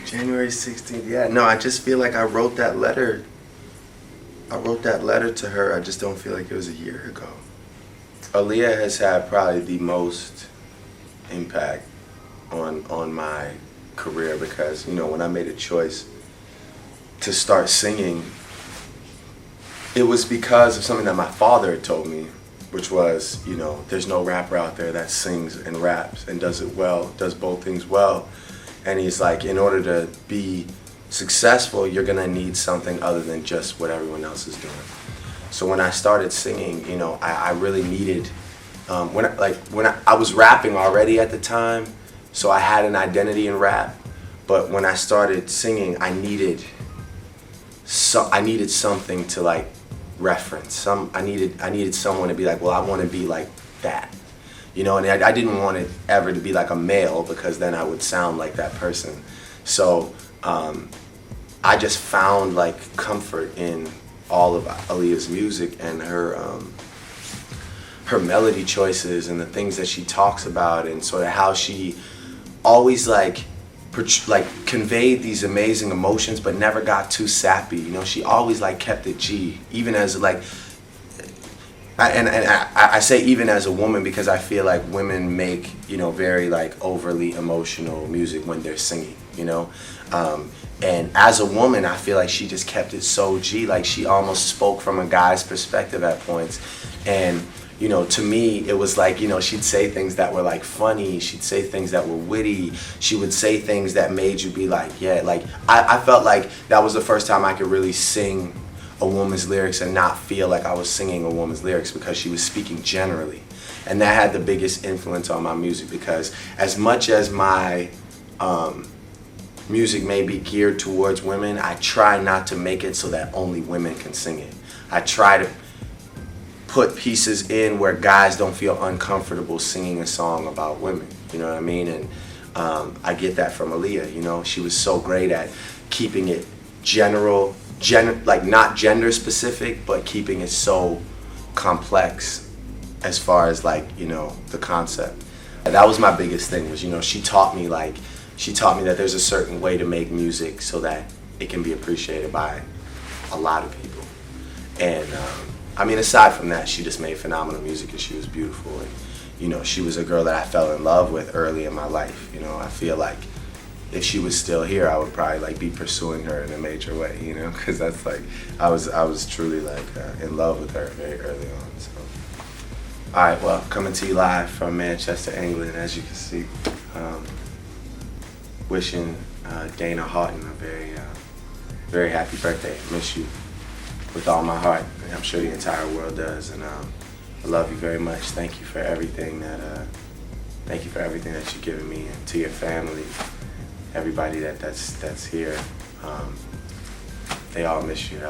January 16th, yeah. No, I just feel like I wrote that letter. I wrote that letter to her. I just don't feel like it was a year ago. Aaliyah has had probably the most impact on my career because, you know, when I made a choice to start singing, it was because of something that my father had told me, which was, you know, there's no rapper out there that sings and raps and does it well, does both things well. And he's like, in order to be successful, you're gonna need something other than just what everyone else is doing. So when I started singing, you know, I really needed, when I was rapping already at the time, so I had an identity in rap. But when I started singing, I needed something to like reference. I needed someone to be like, well, I want to be like that. You know, and I didn't want it ever to be like a male because then I would sound like that person. So I just found like comfort in all of Aaliyah's music and her melody choices and the things that she talks about and sort of how she always like conveyed these amazing emotions but never got too sappy. You know, she always like kept it G, even as like, I say even as a woman because I feel like women make, you know, very like overly emotional music when they're singing, you know. And as a woman, I feel like she just kept it so G, like she almost spoke from a guy's perspective at points. And, you know, to me, it was like, you know, she'd say things that were like funny, she'd say things that were witty, she would say things that made you be like, yeah, like I felt like that was the first time I could really sing a woman's lyrics and not feel like I was singing a woman's lyrics because she was speaking generally. And that had the biggest influence on my music because as much as my music may be geared towards women, I try not to make it so that only women can sing it. I try to put pieces in where guys don't feel uncomfortable singing a song about women, you know what I mean? And I get that from Aaliyah, you know? She was so great at keeping it general, like not gender specific, but keeping it so complex as far as like, you know, the concept. That was my biggest thing was, you know, she taught me that there's a certain way to make music so that it can be appreciated by a lot of people. And I mean, aside from that, she just made phenomenal music and she was beautiful. And, you know, she was a girl that I fell in love with early in my life. You know, I feel like if she was still here, I would probably like be pursuing her in a major way, you know, because that's like, I was truly like in love with her very early on. So, all right, well, coming to you live from Manchester, England, as you can see, wishing Dana Houghton a very happy birthday. I miss you with all my heart. I'm sure the entire world does, and I love you very much. Thank you for everything that you've given me, and to your family. Everybody that's here, they all miss you.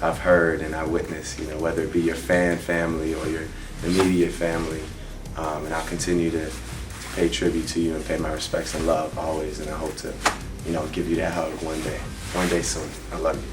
I've heard and I witnessed, you know, whether it be your fan family or your immediate family, and I'll continue to pay tribute to you and pay my respects and love always. And I hope to, you know, give you that hug one day soon. I love you.